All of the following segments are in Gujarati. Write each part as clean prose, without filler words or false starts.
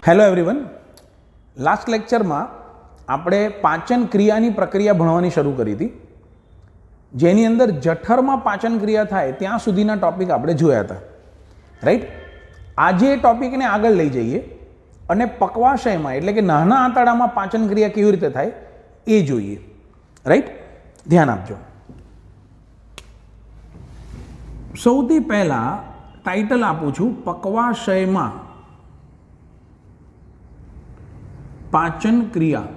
હેલો એવરીવન, લાસ્ટ લેક્ચરમાં આપણે પાચન ક્રિયાની પ્રક્રિયા ભણવાની શરૂ કરી હતી, જેની અંદર જઠરમાં પાચન ક્રિયા થાય ત્યાં સુધીના ટોપિક આપણે જોયા હતા. રાઈટ. આજે એ ટોપિકને આગળ લઈ જઈએ અને પકવાશયમાં એટલે કે નાના આંતરડામાં પાચન ક્રિયા કેવી રીતે થાય એ જોઈએ. રાઈટ, ધ્યાન આપજો. સૌથી પહેલા ટાઇટલ આપું છું, પકવાશયમાં પાચન ક્રિયા.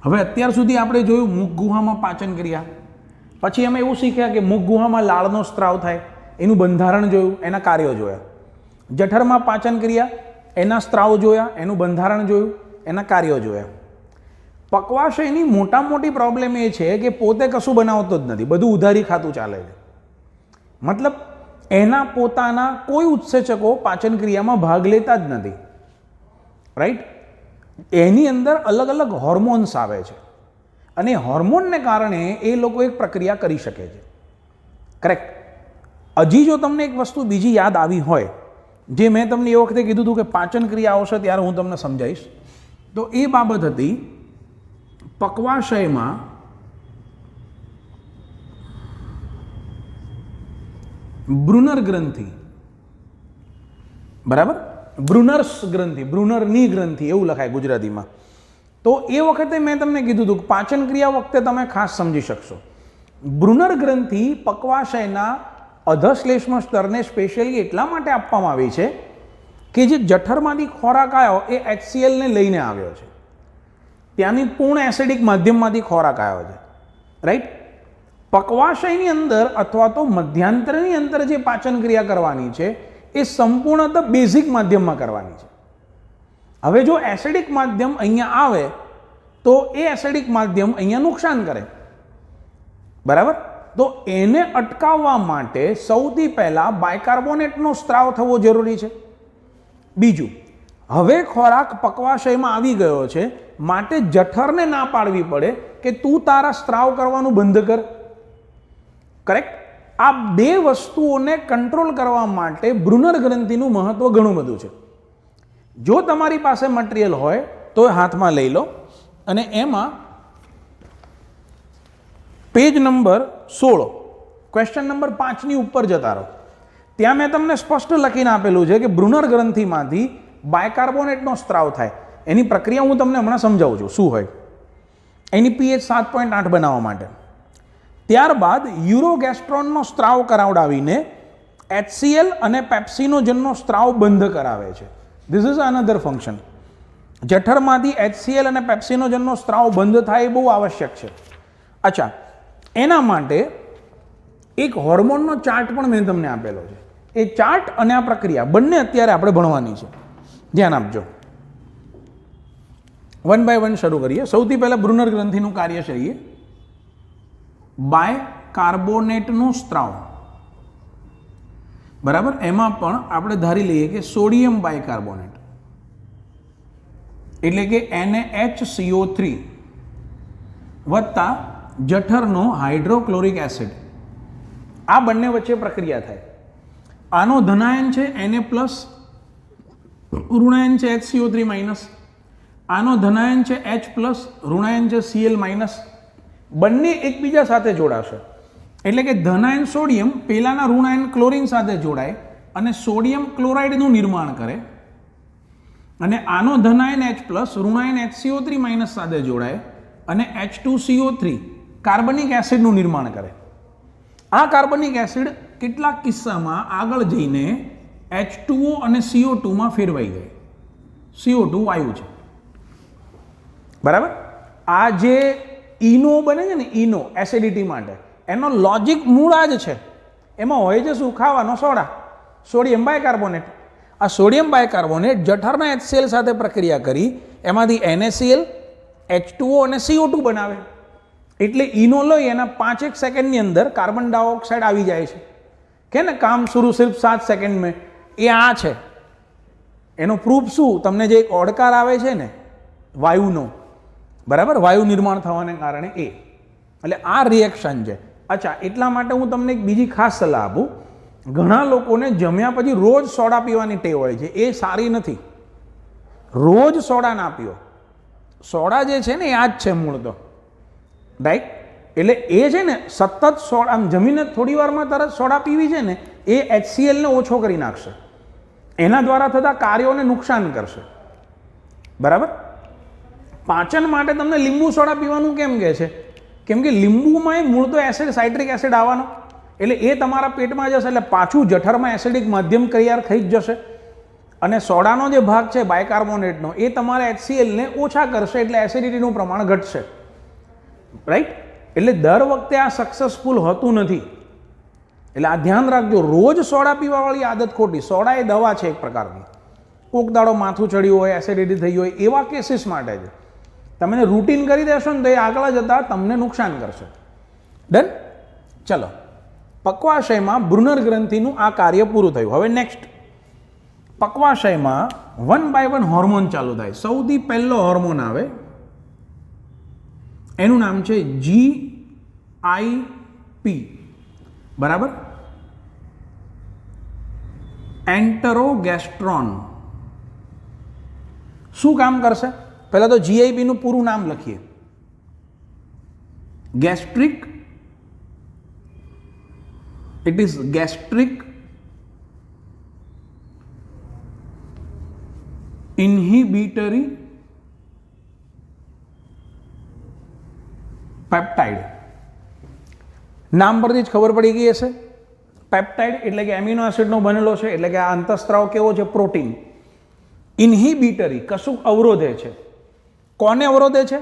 હવે અત્યાર સુધી આપણે જોયું મુખ ગુહામાં પાચન ક્રિયા, પછી અમે એવું શીખ્યા કે મુખ ગુહામાં લાળનો સ્ત્રાવ થાય, એનું બંધારણ જોયું, એના કાર્યો જોયા. જઠરમાં પાચન ક્રિયા, એના સ્ત્રાવ જોયા, એનું બંધારણ જોયું, એના કાર્યો જોયા. પકવાશયની મોટી પ્રોબ્લેમ એ છે કે પોતે કશું બનાવતો જ નથી, બધું ઉધારી ખાતું ચાલે છે. મતલબ એના પોતાના કોઈ ઉત્સેચકો પાચન ક્રિયામાં ભાગ લેતા જ નથી. રાઈટ. એની અંદર અલગ અલગ હોર્મોન્સ આવે છે અને હોર્મોનને કારણે એ લોકો એક પ્રક્રિયા કરી શકે છે. કરેક્ટ. હજી જો તમને એક વસ્તુ બીજી યાદ આવી હોય, જે મેં તમને એ વખતે કીધું હતું કે પાચન ક્રિયા આવશે ત્યારે હું તમને સમજાવીશ, તો એ બાબત હતી પકવાશયમાં બ્રુનર ગ્રંથિ. બરાબર, બ્રુનર્સ ગ્રંથિ, બ્રુનરની ગ્રંથિ એવું લખાય ગુજરાતીમાં. તો એ વખતે મેં તમને કીધું હતું કે પાચન ક્રિયા વખતે તમે ખાસ સમજી શકશો. બ્રુનર ગ્રંથિ પકવાશયના અધશ્લેષ્મ સ્તરને સ્પેશિયલી એટલા માટે આપવામાં આવી છે કે જે જઠરમાંથી ખોરાક આવ્યો એ HCl ને લઈને આવ્યો છે, ત્યાંની પૂર્ણ એસિડિક માધ્યમમાંથી ખોરાક આવ્યો છે. રાઈટ. પકવાશયની અંદર અથવા તો મધ્યાંતરની અંદર જે પાચન ક્રિયા કરવાની છે એ સંપૂર્ણતઃ બેઝિક માધ્યમમાં કરવાની છે. હવે જો એસિડિક માધ્યમ અહીંયા આવે તો એ એસિડિક માધ્યમ અહીંયા નુકસાન કરે. બરાબર. તો એને અટકાવવા માટે સૌથી પહેલા બાયકાર્બોનેટનો સ્ત્રાવ થવો જરૂરી છે. બીજું, હવે ખોરાક પકવાશયમાં આવી ગયો છે, માટે જઠરને ના પાડવી પડે કે તું તારા સ્ત્રાવ કરવાનું બંધ કર. કરેક્ટ. આ બે વસ્તુઓને કંટ્રોલ કરવા માટે બ્રુનર ગ્રંથિનું મહત્વ ઘણું બધું છે. જો તમારી પાસે મટીરિયલ હોય તો હાથમાં લઈ લો અને એમાં પેજ નંબર 16 ક્વેશ્ચન નંબર 5ની ઉપર જતા રહો. ત્યાં મેં તમને સ્પષ્ટ લખીને આપેલું છે કે બ્રુનર ગ્રંથિમાંથી બાયકાર્બોનેટનો સ્ત્રાવ થાય, એની પ્રક્રિયા હું તમને હમણાં સમજાવું છું શું હોય, એની pH 7.8 બનાવવા માટે. ત્યારબાદ યુરોગેસ્ટ્રોનનો સ્ત્રાવ કરાવડાવીને HCl અને પેપ્સિનોજનનો સ્ત્રાવ બંધ કરાવે છે. This is another function. જઠરમાંથી HCl અને પેપ્સિનોજનનો સ્ત્રાવ બંધ થાય એ બહુ આવશ્યક છે. અચ્છા, એના માટે એક હોર્મોનનો ચાર્ટ પણ મેં તમને આપેલો છે. એ ચાર્ટ અને આ પ્રક્રિયા બંને અત્યારે આપણે ભણવાની છે. ધ્યાન આપજો. વન બાય વન શરૂ કરીએ. સૌથી પહેલા બ્રુનર ગ્રંથિનું કાર્ય છે બાયકાર્બોનેટનો સ્ત્રાવ. બરાબર. એમાં પણ આપણે ધારી લઈએ કે સોડિયમ બાયકાર્બોનેટ એટલે કે NaHCO3 વત્તા જઠરનો હાઇડ્રોક્લોરિક એસિડ, આ બંને વચ્ચે પ્રક્રિયા થાય. આનો ધનાયન છે Na+, ઋણાયન છે HCO3-, આનો ધનાયન છે H+, ઋણાયન છે Cl-. બંને એકબીજા સાથે જોડાશે એટલે કે ધનાયન સોડિયમ પેલાના ઋણાયન ક્લોરિન સાથે જોડાય અને સોડિયમ ક્લોરાઇડનું નિર્માણ કરે, અને આનો ધનાયન H+, ઋણાયન HCO3- સાથે જોડાય અને H2CO3 કાર્બનિક એસિડનું નિર્માણ કરે. આ કાર્બનિક એસિડ કેટલાક કિસ્સામાં આગળ જઈને H2O અને CO2 માં ફેરવાઈ જાય. CO2 વાયુ છે. બરાબર. આ જે ઈનો બને છે ને, ઈનો એસિડિટી માટે, એનો લોજિક મૂળ આ જ છે. એમાં હોય છે શું? ખાવાનો સોડા, સોડિયમ બાયકાર્બોનેટ. આ સોડિયમ બાયકાર્બોનેટ જઠરના HCl સાથે પ્રક્રિયા કરી એમાંથી NaCl, H2O અને CO2 બનાવે. એટલે ઈનો લઈ એના 5 સેકન્ડની અંદર કાર્બન ડાયોક્સાઇડ આવી જાય છે કે ને કામ શરૂ સિર્ફ 7 સેકન્ડ મેં. એ આ છે એનો પ્રૂફ. શું? તમને જે એક ઓડકાર આવે છે ને વાયુનો, બરાબર, વાયુ નિર્માણ થવાને કારણે એ, એટલે આ રિએક્શન છે. અચ્છા, એટલા માટે હું તમને એક બીજી ખાસ સલાહ આપું ઘણા લોકોને જમ્યા પછી રોજ સોડા પીવાની ટેવ હોય છે, એ સારી નથી. રોજ સોડા ના પીઓ. સોડા જે છે ને એ આ જ છે મૂળ તો, રાઈટ. એટલે એ છે ને સતત સોડા, આમ જમીને થોડી વારમાં તરત સોડા પીવી છે ને, એ HCl ને ઓછો કરી નાખશે, એના દ્વારા થતા કાર્યોને નુકસાન કરશે. બરાબર. પાચન માટે તમને લીંબુ સોડા પીવાનું કેમ કહે છે? કેમ કે લીંબુમાં મૂળ તો એસિડ, સાઇટ્રિક એસિડ આવવાનો, એટલે એ તમારા પેટમાં જશે, એટલે પાછું જઠરમાં એસિડિક માધ્યમ તૈયાર થઈ જ જશે. અને સોડાનો જે ભાગ છે બાયકાર્બોનેટનો, એ તમારા HCl ને ઓછા કરશે, એટલે એસિડિટીનું પ્રમાણ ઘટશે, રાઈટ. એટલે દર વખતે આ સક્સેસફુલ હોતું નથી, એટલે આ ધ્યાન રાખજો. રોજ સોડા પીવાવાળી આદત ખોટી. સોડા એ દવા છે એક પ્રકારની. કોક દાડો માથું ચડ્યું હોય, એસિડિટી થઈ હોય, એવા કેસીસ માટે છે. તમે રૂટીન કરી દેશો ને તો એ આગળ જતાં તમને નુકસાન કરશે. ડન. ચલો, પક્વાશયમાં બ્રુનર ગ્રંથિનું આ કાર્ય પૂરું થયું. હવે નેક્સ્ટ, પક્વાશયમાં 1 by 1 હોર્મોન ચાલુ થાય. સૌથી પહેલો હોર્મોન આવે, એનું નામ છે GIP. બરાબર. એન્ટરોગેસ્ટ્રોન. શું કામ કરશે? પહેલા તો GIP નું પૂરું નામ લખીએ. Gastric, it is gastric inhibitory peptide. નામ પરથી જ ખબર પડી ગઈ હશે. પેપ્ટાઇડ એટલે કે એમિનો એસિડનો બનેલો છે, એટલે કે આ અંતઃસ્ત્રાવ કેવો છે? પ્રોટીન. ઇન્હિબિટરી, કશું અવરોધે છે. કોને અવરોધે છે?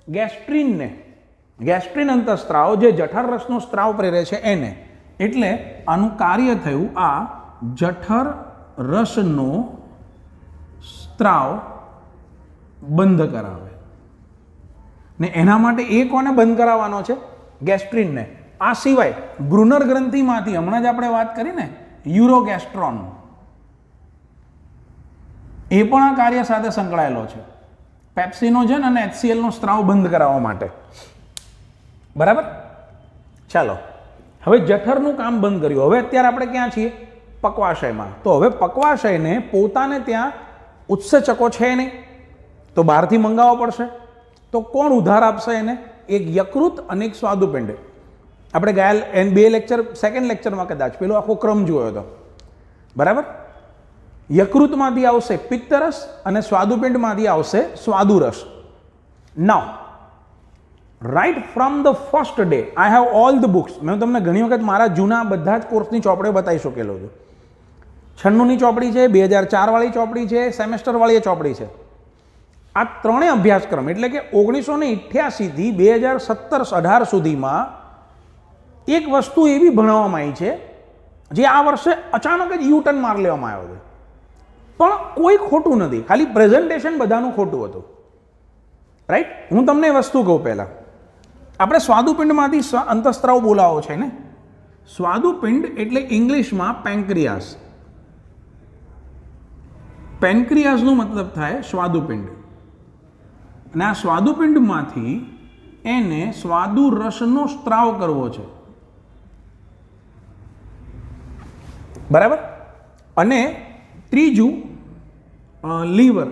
ગેસ્ટ્રીનને. ગેસ્ટ્રીન અંતઃસ્ત્રાવ જે જઠર રસનો સ્ત્રાવ પ્રેરે છે એને. એટલે આનું કાર્ય થયું આ જઠર રસનો સ્ત્રાવ બંધ કરાવે. ને એના માટે એ કોને બંધ કરાવવાનો છે? ગેસ્ટ્રીનને. આ સિવાય બ્રુનર ગ્રંથિમાંથી હમણાં જ આપણે વાત કરી ને, યુરોગેસ્ટ્રોન, એ પણ આ કાર્ય સાથે સંકળાયેલો છે. પેપ્સિનોજન અને HCl નો સ્ત્રાવ બંધ કરાવવા માટે. બરાબર. ચાલો, હવે જઠરનું કામ બંધ કર્યું. હવે અત્યારે આપણે ક્યાં છીએ? પક્વાશયમાં. તો હવે પક્વાશયને પોતાને ત્યાં ઉત્સેચકો છે નહીં, તો બહારથી મંગાવવા પડશે. તો કોણ ઉધાર આપશે એને? એક યકૃત અને એક સ્વાદુપિંડ. આપણે ગયા 2 લેક્ચર, સેકન્ડ લેક્ચરમાં કદાચ પેલો આખો ક્રમ જોયો હતો. બરાબર. યકૃતમાંથી આવશે પિત્તરસ અને સ્વાદુપિંડમાંથી આવશે સ્વાદુરસ. Now, right from the first day I have all the books. મેં તમને ઘણી વખત મારા જૂના બધા જ કોર્સની ચોપડીઓ બતાવી શકેલો છું. 96ની ચોપડી છે, 2004 વાળી ચોપડી છે, સેમેસ્ટર વાળી ચોપડી છે. આ ત્રણેય અભ્યાસક્રમ એટલે કે 1988 થી 2017-18 સુધીમાં એક વસ્તુ એવી ભણાવવામાં આવી છે જે આ વર્ષે અચાનક જ યુટર્ન માર લેવામાં આવ્યો છે. પણ કોઈ ખોટું નથી, ખાલી પ્રેઝન્ટેશન બધાનું ખોટું હતું, રાઈટ. હું તમને એ વસ્તુ કહું. પહેલા આપણે સ્વાદુપિંડમાંથી અંતઃસ્ત્રાવ બોલાવો છે ને. સ્વાદુપિંડ એટલે ઇંગ્લિશમાં પેન્ક્રિયાસ. પેન્ક્રિયાસનો મતલબ થાય સ્વાદુપિંડ. અને આ સ્વાદુપિંડમાંથી એને સ્વાદુરસનો સ્ત્રાવ કરવો છે. બરાબર. અને ત્રીજું લીવર,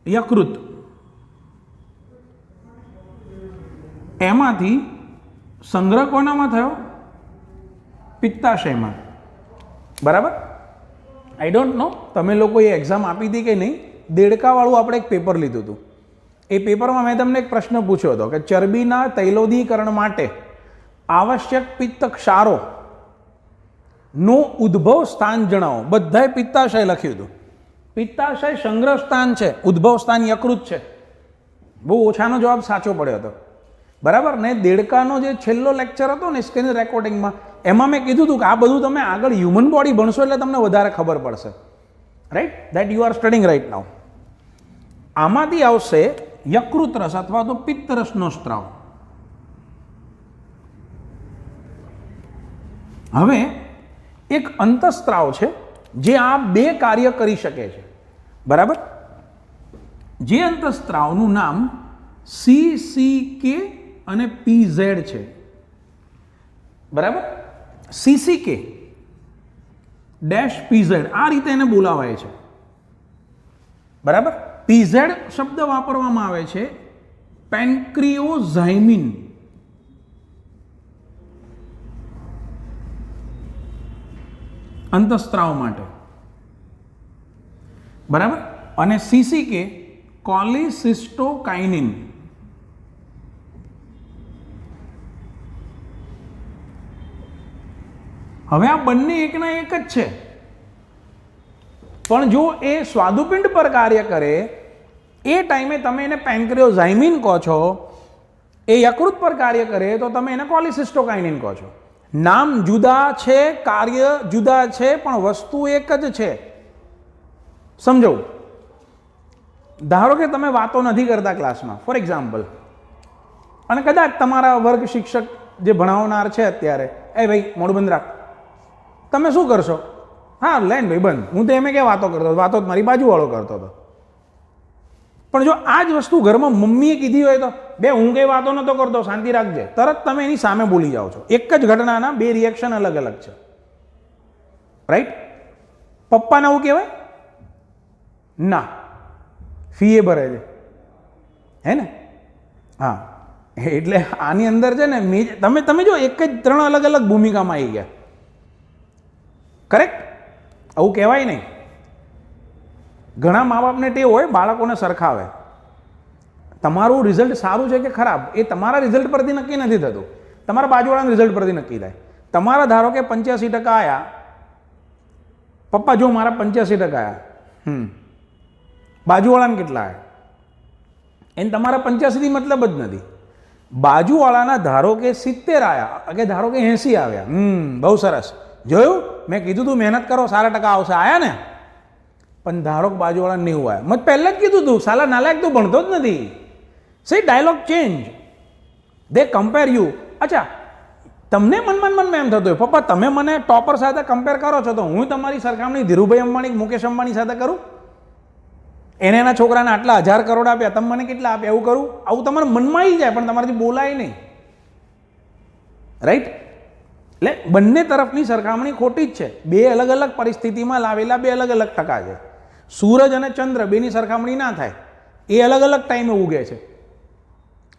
યકૃત. એમાંથી સંગ્રહ કોનામાં થયો? પિત્તાશયમાં. બરાબર. આઈ ડોન્ટ નો તમે લોકોએ એક્ઝામ આપી હતી કે નહીં. દેડકાવાળું આપણે એક પેપર લીધું હતું. એ પેપરમાં મેં તમને એક પ્રશ્ન પૂછ્યો હતો કે ચરબીના તૈલોદીકરણ માટે આવશ્યક પિત્ત ક્ષારો નો ઉદ્ભવ સ્થાન જણાવો. બધાએ પિત્તાશય લખ્યું હતું. પિત્તાશય સંગ્રહ સ્થાન છે, ઉદ્ભવ સ્થાન યકૃત છે. બહુ ઓછાનો જવાબ સાચો પડ્યો હતો. બરાબર ને. દેડકાનો જે છેલ્લો લેક્ચર હતો ને સ્ક્રીન રેકોર્ડિંગમાં, એમાં મેં કીધું હતું કે આ બધું તમે આગળ હ્યુમન બોડી ભણશો એટલે તમને વધારે ખબર પડશે, right. That you are studying right now. આમાંથી આવશે યકૃત રસ અથવા તો પિત્તરસનો સ્ત્રાવ. હવે એક અંતઃસ્ત્રાવ છે જે આ બે કાર્ય કરી શકે છે. બરાબર. જે અંતઃસ્ત્રાવનું નામ CCK અને PZ છે. બરાબર. CCK ડેશ PZ આ રીતે એને બોલાવાય છે, બરાબર. PZ શબ્દ વાપરવામાં આવે છે પેન્ક્રિયોઝાઇમિન, અંતઃસ્ત્રાવ માટે, બરાબર. અને CCK કોલિસિસ્ટોકાઇનિન. હવે આ બંને એકના એક જ છે, પણ જો એ સ્વાદુપિંડ પર કાર્ય કરે એ ટાઈમે તમે એને પેન્ક્રિયોઝાઇમિન કહો છો, એ યકૃત પર કાર્ય કરે તો તમે એને કોલિસિસ્ટોકાઇનિન કહો છો. નામ જુદા છે, કાર્ય જુદા છે, પણ વસ્તુ એક જ છે. સમજો, ધારો કે તમે વાતો નથી કરતા ક્લાસમાં, ફોર એક્ઝામ્પલ, અને કદાચ તમારા વર્ગ શિક્ષક જે ભણાવનાર છે અત્યારે, એ ભાઈ મોઢું બંધ રાખ, તમે શું કરશો? હા લેન ભાઈ બંધ, હું તો એમ કે વાતો કરતો હતો, વાતો મારી બાજુવાળો કરતો હતો. પણ જો આ જ વસ્તુ ઘરમાં મમ્મીએ કીધી હોય તો, બે હું કઈ વાતો નતો કરતો, શાંતિ રાખજે, તરત તમે એની સામે બોલી જાઓ છો. એક જ ઘટનાના બે રિએક્શન અલગ અલગ છે, રાઈટ. પપ્પાને આવું કહેવાય? ના, ફી એ ભરે છે, હે ને? હા, એટલે આની અંદર છે ને તમે જો એક જ 3 અલગ અલગ ભૂમિકામાં આવી ગયા, કરેક્ટ? આવું કહેવાય નહીં. ઘણા મા બાપને ટેવ હોય બાળકોને સરખાવે. તમારું રિઝલ્ટ સારું છે કે ખરાબ એ તમારા રિઝલ્ટ પરથી નક્કી નથી થતું, તમારા બાજુવાળાના રિઝલ્ટ પરથી નક્કી થાય. તમારા ધારો કે 85% આવ્યા, પપ્પા જો મારા 85% આવ્યા, બાજુવાળાને કેટલા આવ્યા? એને તમારા 85થી મતલબ જ નથી. બાજુવાળાના ધારો કે 70 આવ્યા કે ધારો કે 80 આવ્યા, બહુ સરસ, જોયું મેં કીધું તું મહેનત કરો, સારા ટકા આવશે, આયા ને? પણ ધારો કે બાજુવાળા 90 આવ્યા, મેં પહેલાં જ કીધું તું સાલા નાલાયક તું ભણતો જ નથી. સી ડાયલોગ ચેન્જ, દે કમ્પેર યુ. અચ્છા, તમને મનમાં એમ થતું હોય પપ્પા તમે મને ટોપર સાથે કમ્પેર કરો છો, તો હું તમારી સરખામણી ધીરુભાઈ અંબાણી મુકેશ અંબાણી સાથે કરું? એને એના છોકરાને આટલા 1000 કરોડ આપ્યા, તમે મને કેટલા આપ્યા, એવું કરું? આવું તમારા મનમાં આવી જાય, પણ તમારાથી બોલાય નહીં, રાઈટ? એટલે બંને તરફની સરખામણી ખોટી જ છે. બે અલગ અલગ પરિસ્થિતિમાં લાવેલા બે અલગ અલગ ટકા છે. સૂરજ અને ચંદ્ર બેની સરખામણી ના થાય, એ અલગ અલગ ટાઈમે ઉગે છે.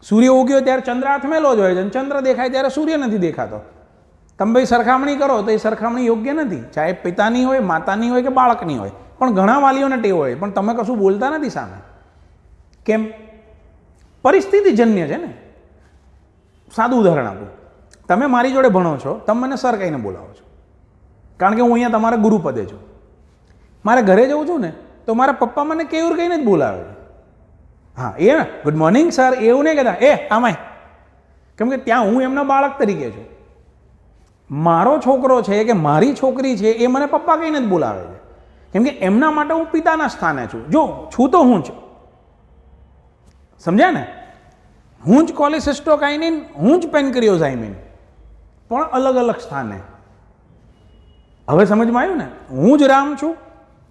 સૂર્ય ઉગ્યો ત્યારે ચંદ્ર આથમેલો જ હોય છે, અને ચંદ્ર દેખાય ત્યારે સૂર્ય નથી દેખાતો. તમે ભાઈ સરખામણી કરો તો એ સરખામણી યોગ્ય નથી, ચાહે પિતાની હોય, માતાની હોય કે બાળકની હોય. પણ ઘણા વાલીઓને ટેવ હોય, પણ તમે કશું બોલતા નથી સામે. કેમ? પરિસ્થિતિજન્ય છે ને. સાદું ઉદાહરણ આપું, તમે મારી જોડે ભણો છો, તમે મને સર કહીને બોલાવો છો, કારણ કે હું અહીંયા તમારા ગુરુપદે છું. મારે ઘરે જવું છું ને તો મારા પપ્પા મને કેવું કહીને જ બોલાવે છે. હા, એ ને ગુડ મોર્નિંગ સર એવું નહીં કહેતા, એ આમાય, કેમ કે ત્યાં હું એમના બાળક તરીકે છું. મારો છોકરો છે કે મારી છોકરી છે એ મને પપ્પા કહીને જ બોલાવે છે, કેમ કે એમના માટે હું પિતાના સ્થાને છું. જો છું તો હું જ, સમજ્યા ને? હું જ કોલિસિસ્ટોકાઇનિન, હું જ પેન્ક્રિયોઝાઇમિન, પણ અલગ અલગ સ્થાને. હવે સમજમાં આવ્યું ને? હું જ રામ છું,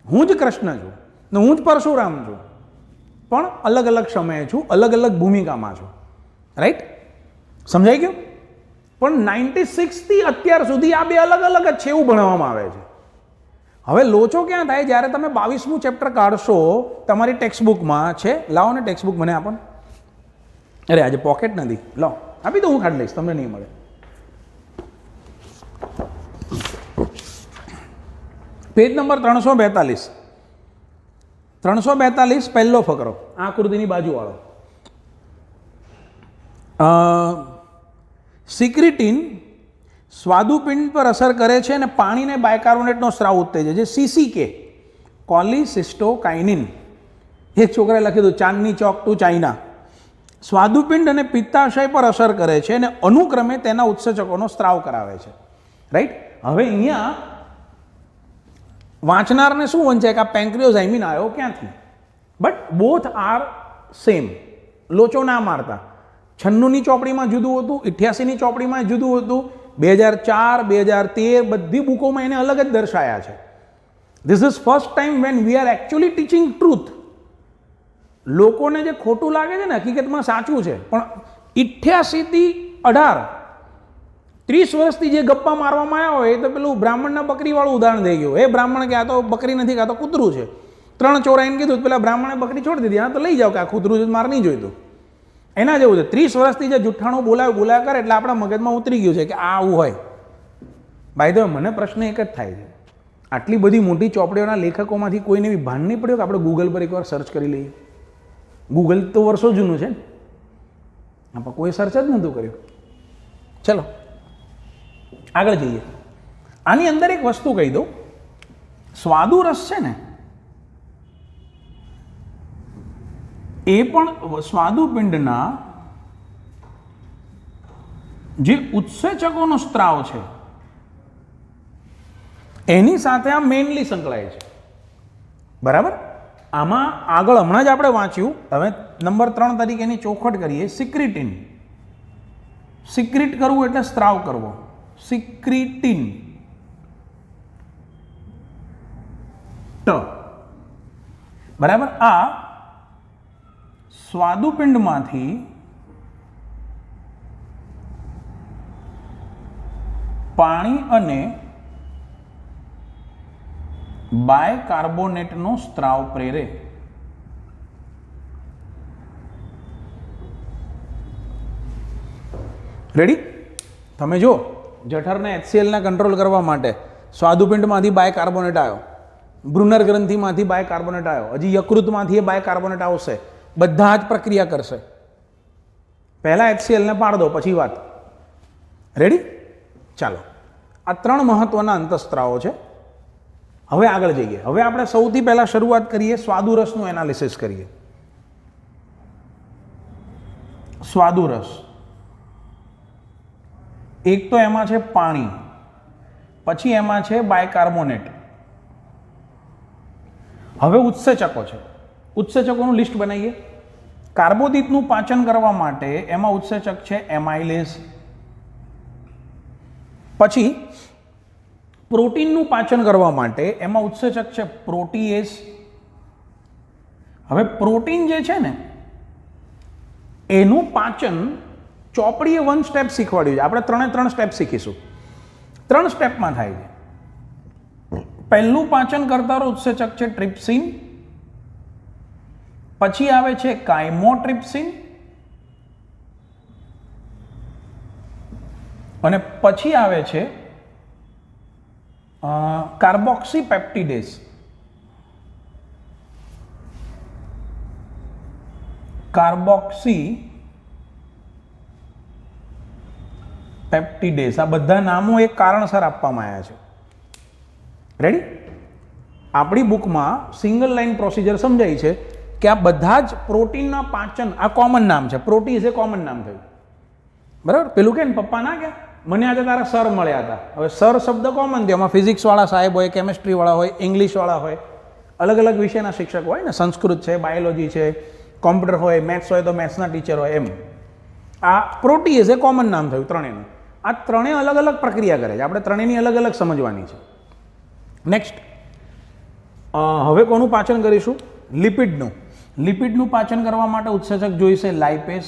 હું જ કૃષ્ણ છું, ને હું જ પરશુરામ છું, પણ અલગ અલગ સમયે છું, અલગ અલગ ભૂમિકામાં છું, રાઈટ? સમજાઈ ગયું? પણ 96 થી અત્યાર સુધી આ બે અલગ અલગ જ છે એવું ભણવામાં આવે છે. હવે લોચો ક્યાં થાય? જ્યારે તમે 22મું ચેપ્ટર કાઢશો તમારી ટેક્સ્ટબુકમાં છે, લાવો ને ટેક્સ્ટબુક મને આપો. અરે આજે પોકેટ નથી, લો આપી દો, હું કાઢી લઈશ, તમને નહીં મળે. પેજ નંબર 342, 342 પહેલો ફકરો, આ આકૃતિની બાજુવાળો. સિક્રિટીન સ્વાદુપિંડ પર અસર કરે છે અને પાણીને બાયકાર્બોનેટનો સ્રાવ ઉત્તેજે છે. CCK કોલિસિસ્ટોકાઇનિન, એક છોકરાએ લખ્યું હતું ચાંદની ચોક ટુ ચાઇના. સ્વાદુપિંડ અને પિત્તાશય પર અસર કરે છે અને અનુક્રમે તેના ઉત્સેચકોનો સ્ત્રાવ કરાવે છે, રાઈટ? હવે અહીંયા વાંચનારને શું વંચાય કે આ પેન્ક્રિયોઝાઇમિન આવ્યો ક્યાંથી? But both are same. લોચો ના મારતા. 96ની ચોપડીમાં જુદું હતું, 88ની ચોપડીમાં જુદું હતું, 2004, 2013 બધી બુકોમાં એને અલગ જ દર્શાયા છે. This is first time when we are actually teaching truth. લોકોને જે ખોટું લાગે છે ને હકીકતમાં સાચું છે, પણ 88 થી 18 30 વર્ષથી જે ગપ્પા મારવામાં આવ્યા હોય એ તો પેલું બ્રાહ્મણના બકરીવાળું ઉદાહરણ થઈ ગયું. એ બ્રાહ્મણ કે આ તો બકરી નથી, આ તો કૂતરું છે. 3 ચોરાઈને કીધું, પેલા બ્રાહ્મણે બકરી છોડી દીધી, આ તો લઈ જાઓ કે આ કૂતરું છે, મારે નહીં જોઈતું. એના જેવું છે. 30 વર્ષથી જે જુઠ્ઠાણું બોલાવ્યા કરે એટલે આપણા મગજમાં ઉતરી ગયું છે કે આ આવું હોય. ભાઈ તો મને પ્રશ્ન એક જ થાય છે, આટલી બધી મોટી ચોપડીઓના લેખકોમાંથી કોઈને બી ભાન નહીં પડ્યો કે આપણે ગૂગલ પર એકવાર સર્ચ કરી લઈએ? ગૂગલ તો વર્ષો જૂનું છે ને, આપણે કોઈ સર્ચ જ નહોતું કર્યું. ચલો આગળ જઈએ. આની અંદર એક વસ્તુ કહી દઉં, સ્વાદુ રસ છે ને એ પણ સ્વાદુપિંડના જે ઉત્સેચકોનો સ્ત્રાવ છે એની સાથે આ મેઇનલી સંકળાય છે. બરાબર? આમાં આગળ હમણાં જ આપણે વાંચ્યું, હવે નંબર 3 તરીકે એની ચોખવટ કરીએ. સિક્રિટિન. સિક્રિટ કરવું એટલે સ્ત્રાવ કરવો. સિક્રિટિન ટ. બરાબર? આ સ્વાદુપિંડમાંથી પાણી અને બાયકાર્બોનેટનો સ્ત્રાવ પ્રેરે. રેડી? તમે જો જઠરને HCl ને કંટ્રોલ કરવા માટે સ્વાદુપિંડમાંથી બાયકાર્બોનેટ આવ્યો, બ્રુનર ગ્રંથિમાંથી બાયકાર્બોનેટ આવ્યો, હજી યકૃતમાંથી એ બાયકાર્બોનેટ આવશે, બધા જ પ્રક્રિયા કરશે. પહેલા HCl ને પાડ દો, પછી વાત. રેડી? ચાલો, આ 3 મહત્વના અંતઃસ્ત્રાવો છે. હવે આગળ જઈએ. હવે આપણે સૌથી પહેલા શરૂઆત કરીએ, સ્વાદુરસનું એનાલિસિસ કરીએ. સ્વાદુરસ એક તો એમાં છે પાણી, પછી એમાં છે બાયકાર્બોનેટ. હવે ઉત્સેચકો છે. ઉત્સેચકોનું લિસ્ટ બનાવીએ. કાર્બોદિતનું પાચન કરવા માટે એમાં ઉત્સેચક છે એમાઇલેઝ. પછી પ્રોટીનનું પાચન કરવા માટે એમાં ઉત્સેચક છે પ્રોટીએઝ. હવે પ્રોટીન જે છે ને એનું પાચન ચોપડીએ 1 સ્ટેપ શીખવાડ્યું છે. આપણે 3 સ્ટેપ શીખીશું. 3 સ્ટેપમાં થાય છે. પહેલું પાચન કરનારો ઉત્સેચક છે ટ્રિપ્સિન, પછી આવે છે કાઇમોટ્રિપ્સિન, અને પછી આવે છે કાર્બોક્સી પેપ્ટિડેઝ. કાર્બોક્સી પેપ્ટિડેઝ. આ બધા નામો એક કારણસર આપવામાં આવ્યા છે. રેડી? આપણી બુકમાં સિંગલ લાઈન પ્રોસિજર સમજાય છે કે આ બધા જ પ્રોટીનના પાચન, આ કોમન નામ છે. પ્રોટીઝ એ કોમન નામ થયું. બરાબર? પેલું કે પપ્પા ના કે મને આજે તારા સર મળ્યા હતા. હવે સર શબ્દ કોમન થયો. એમાં ફિઝિક્સવાળા સાહેબ હોય, કેમેસ્ટ્રીવાળા હોય, ઇંગ્લિશવાળા હોય, અલગ અલગ વિષયના શિક્ષક હોય ને, સંસ્કૃત છે, બાયોલોજી છે, કોમ્પ્યુટર હોય, મેથ્સ હોય તો મેથ્સના ટીચર હોય. એમ આ પ્રોટીઝ એ કોમન નામ થયું ત્રણેયનું. આ ત્રણેય અલગ અલગ પ્રક્રિયા કરે છે. આપણે ત્રણેયની અલગ અલગ સમજવાની છે. નેક્સ્ટ, હવે કોનું પાચન કરીશું? લિપિડનું. લિપિડનું પાચન કરવા માટે ઉત્સેચક જોઈશે લાઇપેઝ.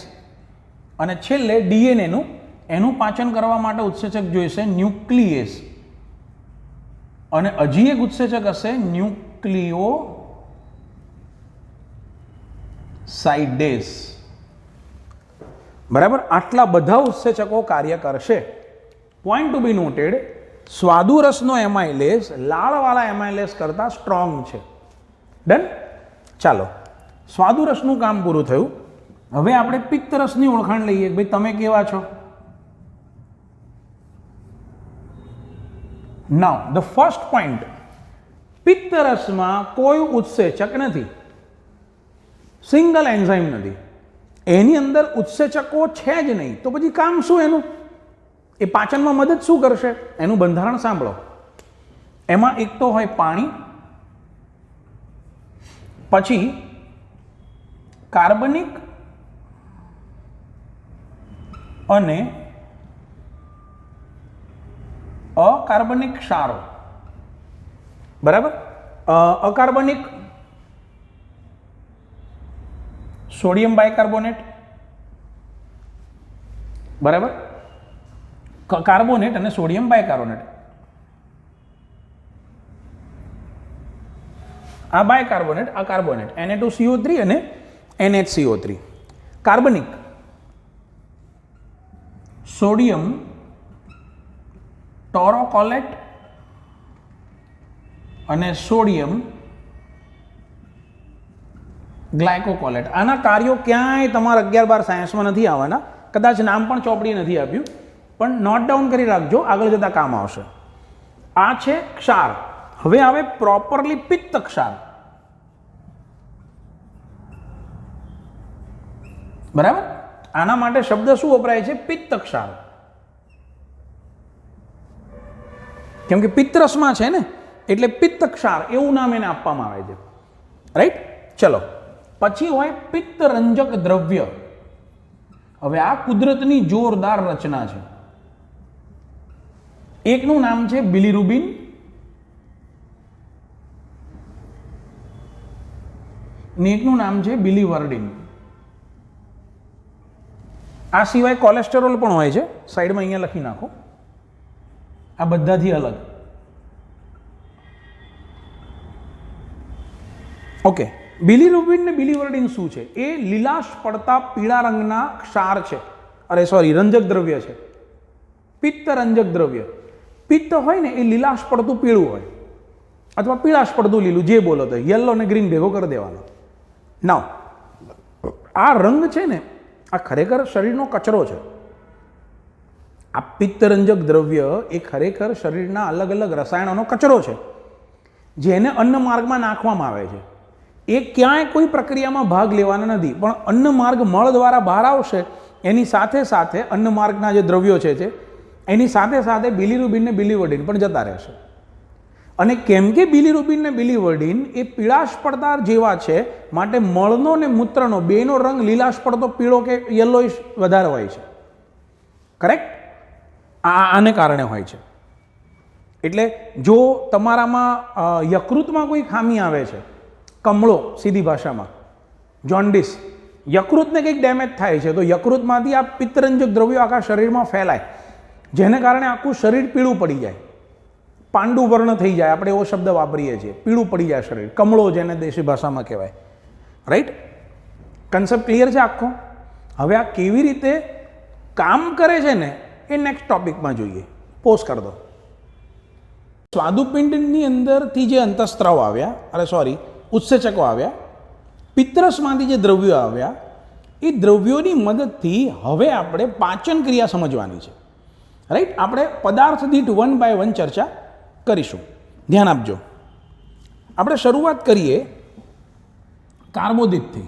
અને છેલ્લે ડીએનએનું, એનું પાચન કરવા માટે ઉત્સેચક જોઈશે ન્યુક્લિયેઝ. અને હજી એક ઉત્સેચક હશે ન્યુક્લિયોસાઇડેઝ. બરાબર? આટલા બધા ઉત્સેચકો કાર્ય કરશે. પોઈન્ટ ટુ બી નોટેડ, સ્વાદુરસનો એમાઇલેઝ લાળવાળા એમાઇલેઝ કરતાં સ્ટ્રોંગ છે. ડન? ચાલો, સ્વાદુરસનું કામ પૂરું થયું. હવે આપણે પિત્તરસની ઓળખાણ લઈએ. ભાઈ તમે કેવા છો? નાઉ ધ ફર્સ્ટ પોઈન્ટ, પિત્તરસમાં કોઈ ઉત્સેચક નથી, સિંગલ એન્ઝાઇમ નથી, એની અંદર ઉત્સેચકો છે જ નહીં. તો પછી કામ શું એનું? એ પાચનમાં મદદ શું કરશે? એનું બંધારણ સાંભળો. એમાં એક તો હોય પાણી, પછી કાર્બનિક અને અકાર્બનિક ક્ષારો. બરાબર? અકાર્બનિક સોડિયમ બાયકાર્બોનેટ. બરાબર? કાર્બોનેટ અને સોડિયમ બાયકાર્બોનેટ. આ બાયકાર્બોનેટ, આ કાર્બોનેટ, Na2CO3 અને NHCO3. કાર્બનિક, સોડિયમ ટોરોકોલેટ અને સોડિયમ ગ્લાયકોકોલેટ. આના કાર્યો ક્યાંય તમારા 11-12 સાયન્સમાં નથી આવવાના, કદાચ નામ પણ ચોપડી નથી આપ્યું, પણ નોટ ડાઉન કરી રાખજો, આગળ જતા કામ આવશે. આ છે ક્ષાર. હવે આવે પ્રોપરલી પિત્ત ક્ષાર. બરાબર? આના માટે શબ્દ શું વપરાય છે? પિત્ત ક્ષાર. કેમ કે પિત્તરસમાં છે ને, એટલે પિત્ત ક્ષાર એવું નામ એને આપવામાં આવે છે. રાઈટ? ચલો, પછી હોય પિત્તરંજક દ્રવ્ય. હવે આ કુદરતની જોરદાર રચના છે. એકનું નામ છે બિલીરુબિન, ને એકનું નામ છે બિલીવર્ડિન. આ સિવાય કોલેસ્ટેરોલ પણ હોય છે, સાઈડમાં અહીંયા લખી નાખો. આ બધાથી અલગ. ઓકે, બિલીરુબિન ને બિલીવર્ડિન શું છે? એ લીલાશ પડતા પીળા રંગના ક્ષાર છે, અરે સોરી, રંજક દ્રવ્ય છે. પિત્ત રંજક દ્રવ્ય. પિત્ત હોય ને એ લીલાશ પડતું પીળું હોય, અથવા પીળાશ પડતું લીલું, જે બોલો તો. યલો અને ગ્રીન ભેગો કરી દેવાનો. નાવ આ રંગ છે ને, આ ખરેખર શરીરનો કચરો છે. આ પિત્તરંજક દ્રવ્ય એ ખરેખર શરીરના અલગ અલગ રસાયણોનો કચરો છે, જેને અન્ન માર્ગમાં નાખવામાં આવે છે. એ ક્યાંય કોઈ પ્રક્રિયામાં ભાગ લેવાના નથી, પણ અન્ન માર્ગ મળ દ્વારા બહાર આવશે. એની સાથે સાથે અન્ન માર્ગના જે દ્રવ્યો છે એની સાથે સાથે બિલીરુબિન ને બિલીવર્ડિન પણ જતા રહેશે. અને કેમ કે બિલીરુબિન ને બિલીવર્ડિન એ પીળાશ પડતા જેવા છે, માટે મળનો ને મૂત્રનો બેનો રંગ લીલાશ પડતો પીળો કે યલોઇશ વધારે હોય છે. કરેક્ટ? આને કારણે હોય છે. એટલે જો તમારામાં યકૃતમાં કોઈ ખામી આવે છે, કમળો સીધી ભાષામાં, જોન્ડિસ, યકૃતને કંઈક ડેમેજ થાય છે, તો યકૃતમાંથી આ પિત્તરંજક દ્રવ્યો આખા શરીરમાં ફેલાય, જેને કારણે આખું શરીર પીળું પડી જાય, પાંડુ વર્ણ થઈ જાય. આપણે એવો શબ્દ વાપરીએ છીએ, પીળું પડી જાય શરીર, કમળો જેને દેશી ભાષામાં કહેવાય. રાઈટ? કન્સેપ્ટ ક્લિયર છે આખો? હવે આ કેવી રીતે કામ કરે છે ને, એ નેક્સ્ટ ટોપિકમાં જોઈએ. પોઝ કરી દો. સ્વાદુપિંડની અંદરથી જે અંતઃસ્ત્રાવ આવ્યા, અરે સોરી, ઉત્સેચકો આવ્યા, પિત્તરસમાંથી જે દ્રવ્યો આવ્યા, એ દ્રવ્યોની મદદથી હવે આપણે પાચન ક્રિયા સમજવાની છે. રાઈટ? આપણે પદાર્થ દીઠ 1 by 1 ચર્ચા કરીશું. ધ્યાન આપજો. આપણે શરૂઆત કરીએ કાર્બોદિતથી.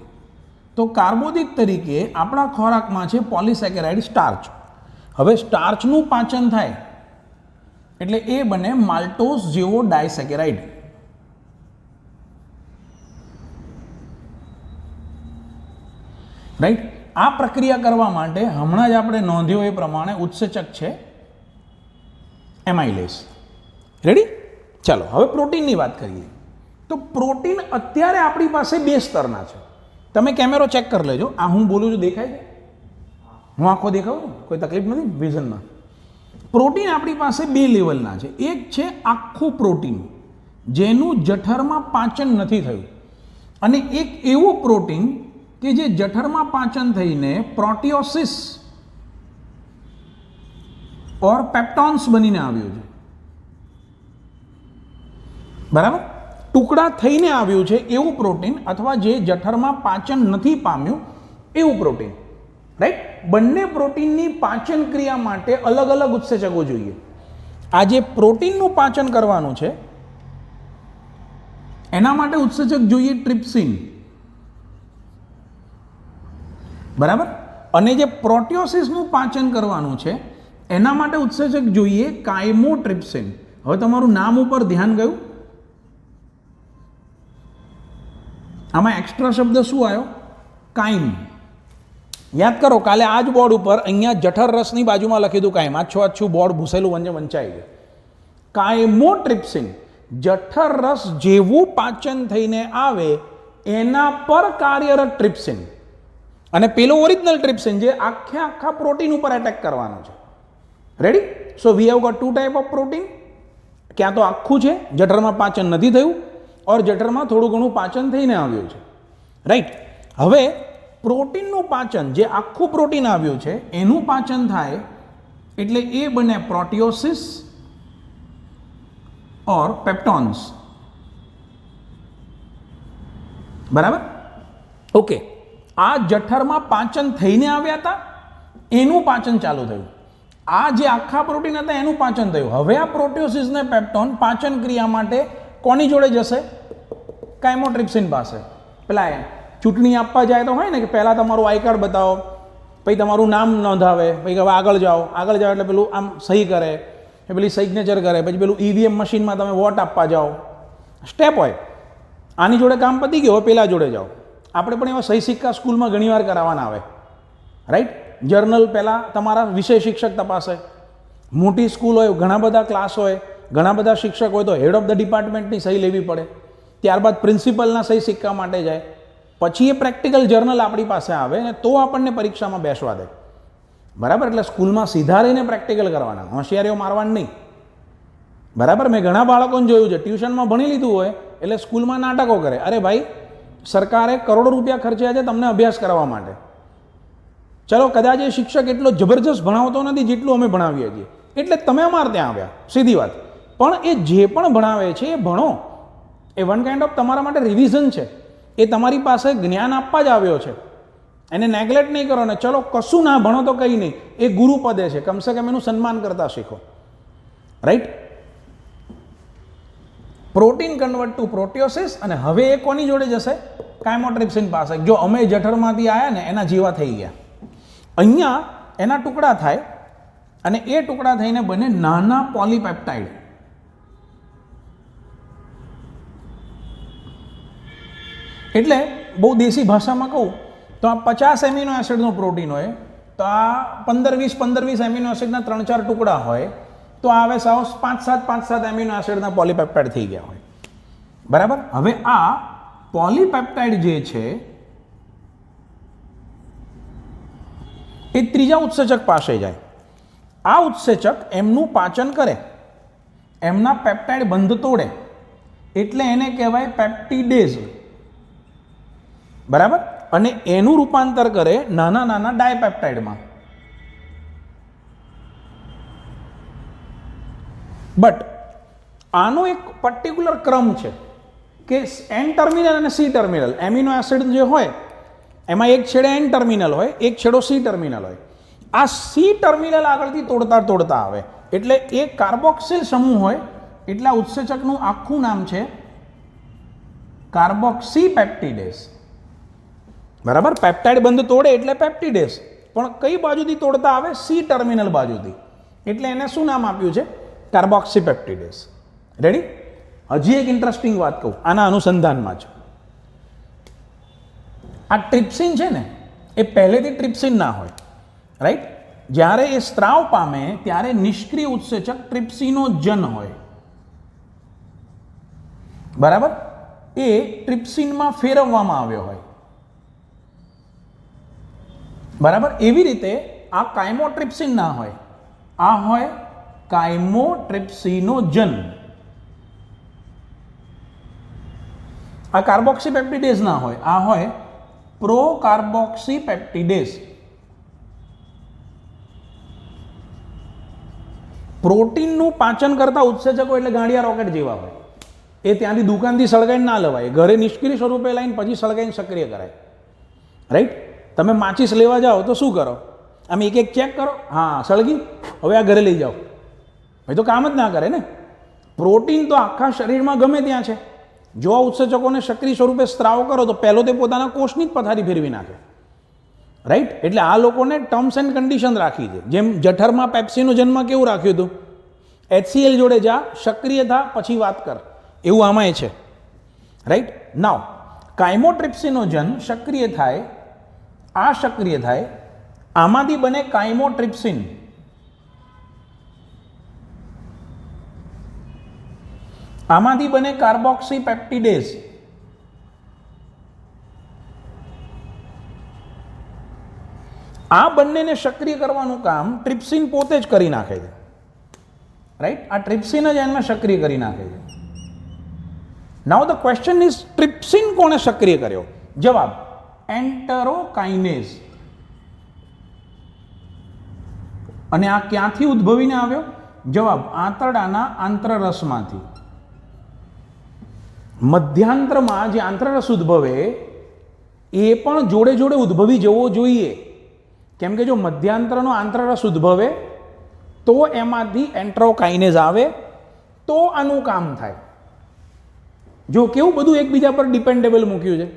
તો કાર્બોદિત તરીકે આપણા ખોરાકમાં છે પોલિસેકેરાઇડ, સ્ટાર્ચ. હવે સ્ટાર્ચનું પાચન થાય એટલે એ બને માલ્ટોઝ જેવો ડાયસેકેરાઇડ. રાઈટ? આ પ્રક્રિયા કરવા માટે હમણાં જ આપણે નોંધ્યો એ પ્રમાણે ઉત્સેચક છે એમાઇલેસ. રેડી? ચાલો હવે પ્રોટીનની વાત કરીએ. તો પ્રોટીન અત્યારે આપણી પાસે 2 સ્તરના છે. તમે કેમેરો ચેક કરી લેજો. આ હું બોલું છું દેખાય છે? હું આખો દેખાવું? કોઈ તકલીફ નથી વિઝનમાં? પ્રોટીન આપણી પાસે 2 લેવલના છે. એક છે આખું પ્રોટીન, જેનું જઠરમાં પાચન નથી થયું, અને એક એવું પ્રોટીન કે જે જઠરમાં પાચન થઈને પ્રોટીઓસિસ ઓર પેપ્ટોન્સ બનીને આવ્યું છે. બરાબર? ટુકડા થઈને આવ્યું છે એવું પ્રોટીન, અથવા જે જઠરમાં પાચન નથી પામ્યું એવું પ્રોટીન. રાઈટ? બંને પ્રોટીનની પાચન ક્રિયા માટે અલગ અલગ ઉત્સેચકો જોઈએ. આ જે પ્રોટીનનું પાચન કરવાનું છે એના માટે ઉત્સેચક જોઈએ ટ્રિપ્સિન. બરાબર? અને જે પ્રોટીઓસિસનું પાચન કરવાનું છે એના માટે ઉત્સેચક જોઈએ કાયમોટ્રિપ્સિન. હવે તમારું નામ ઉપર ધ્યાન ગયું? આમાં એક્સ્ટ્રા શબ્દ શું આવ્યો? કાયમ. યાદ કરો, કાલે આ જ બોર્ડ ઉપર અહીંયા જઠર રસની બાજુમાં લખી દઉં કાયમ. આછું બોર્ડ ભૂસેલું વંચાઈ ગયું. કાયમોટ્રિપ્સિન જઠર રસ જેવું પાચન થઈને આવે એના પર કાર્યરત ટ્રિપ્સિન. અને પેલો ઓરિજિનલ ટ્રિપ્સિન જે આખા પ્રોટીન ઉપર એટેક કરવાનો છે. Ready? So we have got 2 type of protein. ક્યાં તો આખું છે, જઠરમાં પાચન નથી થયું, ઓર જઠરમાં થોડું ઘણું પાચન થઈને આવ્યું છે. રાઈટ? હવે પ્રોટીનનું પાચન, જે આખું પ્રોટીન આવ્યું છે એનું પાચન થાય એટલે એ બને પ્રોટિયોસિસ ઓર પેપ્ટોન્સ. બરાબર? ઓકે, આ જઠરમાં પાચન થઈને આવ્યા હતા, એનું પાચન ચાલુ થયું. આ જે આખા પ્રોટીન હતા એનું પાચન થયું. હવે આ પ્રોટિયોસિસ ને પેપ્ટોન પાચન ક્રિયા માટે કોની જોડે જશે? કાઇમોટ્રિપ્સિન પાસે. પેલા ચૂંટણી આપવા જાય તો હોય ને કે પહેલાં તમારું આઈ કાર્ડ બતાવો, પછી તમારું નામ નોંધાવે, પછી હવે આગળ જાઓ એટલે પેલું આમ સહી કરે, પેલી સિગ્નેચર કરે, પછી પેલું ઈવીએમ મશીનમાં તમે વોટ આપવા જાઓ, સ્ટેપ હોય. આની જોડે કામ પતી ગયું, હવે પેલા જોડે જાઓ. આપણે પણ એવા સહી સિક્કા સ્કૂલમાં ઘણીવાર કરાવવાના આવે. રાઈટ? જર્નલ પહેલાં તમારા વિષય શિક્ષક તપાસે. મોટી સ્કૂલ હોય, ઘણા બધા ક્લાસ હોય, ઘણા બધા શિક્ષક હોય તો હેડ ઓફ ધ ડિપાર્ટમેન્ટની સહી લેવી પડે. ત્યારબાદ પ્રિન્સિપલના સહી સિક્કા માટે જાય. પછી એ પ્રેક્ટિકલ જર્નલ આપણી પાસે આવે ને તો આપણને પરીક્ષામાં બેસવા દે. બરાબર? એટલે સ્કૂલમાં સીધા રહીને પ્રેક્ટિકલ કરવાના, હોશિયારીઓ મારવાની નહીં. બરાબર? મેં ઘણા બાળકોને જોયું છે, ટ્યુશનમાં ભણી લીધું હોય એટલે સ્કૂલમાં નાટકો કરે. અરે ભાઈ, સરકારે કરોડો રૂપિયા ખર્ચ્યા છે તમને અભ્યાસ કરવા માટે. ચલો, કદાચ એ શિક્ષક એટલો જબરજસ્ત ભણાવતો નથી જેટલું અમે ભણાવીએ છીએ, એટલે તમે અમારે ત્યાં આવ્યા, સીધી વાત. પણ એ જે પણ ભણાવે છે એ ભણો. એ વન કાઇન્ડ ઓફ તમારા માટે રિવિઝન છે. એ તમારી પાસે જ્ઞાન આપવા જ આવ્યો છે, એને નેગ્લેક્ટ નહીં કરો ને ચલો કશું ના ભણો તો કંઈ નહીં, એ ગુરુપદે છે, કમસે કમ એનું સન્માન કરતા શીખો. રાઈટ? પ્રોટીન કન્વર્ટ ટુ પ્રોટિયોસિસ, અને હવે એ કોની જોડે જશે? કાઇમોટ્રિપ્સિન પાસે. જો અમે જઠરમાંથી આવ્યા ને એના જેવા થઈ ગયા. અહીંયા એના ટુકડા થાય અને એ ટુકડા થઈને બને નાના પોલીપેપ્ટાઇડ. એટલે બહુ દેશી ભાષામાં કહું તો આ 50 એમિનો એસિડનો પ્રોટીન હોય તો આ 15-20 એમિનો એસિડના 3-4 ટુકડા હોય તો આવે સાવ 5-7 એમિનો એસિડના પોલીપેપ્ટાઇડ થઈ ગયા હોય. બરાબર? હવે આ પોલીપેપ્ટાઇડ જે છે એ ત્રીજા ઉત્સેચક પાસે જાય. આ ઉત્સેચક એમનું પાચન કરે, એમના પેપ્ટાઇડ બંધ તોડે, એટલે એને કહેવાય પેપ્ટિડેઝ. બરાબર? અને એનું રૂપાંતર કરે નાના નાના ડાયપેપ્ટાઇડમાં. બટ આનો એક પર્ટિક્યુલર ક્રમ છે કે એન ટર્મિનલ અને સી ટર્મિનલ એમિનો એસિડ જે હોય એમાં એક છેડે એન ટર્મિનલ હોય, એક છેડો સી ટર્મિનલ હોય. આ સી ટર્મિનલ આગળથી તોડતા આવે એટલે એ કાર્બોક્સિલ સમૂહ હોય, એટલે આ ઉત્સેચકનું આખું નામ છે કાર્બોક્સી પેપ્ટિડેઝ. બરાબર? પેપ્ટાઇડ બંધ તોડે એટલે પેપ્ટિડેઝ, પણ કઈ બાજુથી તોડતા આવે? સી ટર્મિનલ બાજુથી, એટલે એને શું નામ આપ્યું છે? કાર્બોક્સી પેપ્ટિડેઝ. રેડી? હજી એક ઇન્ટરેસ્ટિંગ વાત કહું આના અનુસંધાનમાં છે. આ ટ્રિપ્સિન છે ને એ પહેલેથી ટ્રિપ્સિન ના હોય. રાઈટ? જ્યારે એ સ્ત્રાવ પામે ત્યારે નિષ્ક્રિય ઉત્સેચક ટ્રિપ્સિનોજન હોય. બરાબર? એ ટ્રિપ્સિનમાં ફેરવવામાં આવ્યો હોય. બરાબર? એવી રીતે આ કાઇમોટ્રિપ્સિન ના હોય, આ હોય કાઇમોટ્રિપ્સિનોજન. આ કાર્બોક્સી પેપ્ટિડેઝ ના હોય, આ હોય પ્રોકાર્બોક્સી પેપ્ટિડેઝ. પ્રોટીનનું પાચન કરતા ઉત્સેચકો એટલે ગાંડિયા રોકેટ જેવા હોય. એ ત્યાંથી દુકાનથી સળગાઈને ના લવાય, ઘરે નિષ્ક્રિય સ્વરૂપે લાવીને પછી સળગાઈને સક્રિય કરાય. રાઈટ? તમે માચીસ લેવા જાઓ તો શું કરો? આમ એક એક ચેક કરો, હા સળગી, હવે આ ઘરે લઈ જાઓ. ભાઈ તો કામ જ ના કરે ને. પ્રોટીન તો આખા શરીરમાં ગમે ત્યાં છે. જો આ ઉત્સેચકોને સક્રિય સ્વરૂપે સ્ત્રાવ કરો તો પહેલો તે પોતાના કોષની જ પથારી ફેરવી નાખે. રાઈટ? એટલે આ લોકોને ટર્મ્સ એન્ડ કન્ડિશન રાખી છે. જેમ જઠરમાં પેપ્સિનોજનમાં કેવું રાખ્યું હતું? HCl જોડે જા, સક્રિય થા, પછી વાત કર. એવું આમાંય છે. રાઈટ? નાવ કાઇમોટ્રિપ્સિનોજન સક્રિય થાય, આ સક્રિય થાય, આમાંથી બને કાઇમોટ્રિપ્સિન. આમાંથી બને કાર્બોક્સી પેપ્ટિડેઝ. આ બંનેને સક્રિય કરવાનું કામ ટ્રિપ્સિન પોતે જ કરી નાખે છે, રાઈટ? આ ટ્રિપ્સિન જ એમને સક્રિય કરી નાખે છે. નાઉ ધ ક્વેશ્ચન ઇઝ, ટ્રિપ્સિન કોણે સક્રિય કર્યો? જવાબ, એન્ટરોકાઇનેઝ. અને આ ક્યાંથી ઉદ્ભવીને આવ્યો? જવાબ, આંતરડાના આંતરરસમાંથી. મધ્યાંતરમાં જે આંતરરસ ઉદ્ભવે એ પણ જોડે જોડે ઉદ્ભવી જવો જોઈએ, કેમ કે જો મધ્યાંતરનો આંતરરસ ઉદ્ભવે તો એમાંથી એન્ટરોકાઇનેઝ આવે તો આનું કામ થાય. જો કેવું બધું એકબીજા પર ડિપેન્ડેબલ મૂક્યું છે,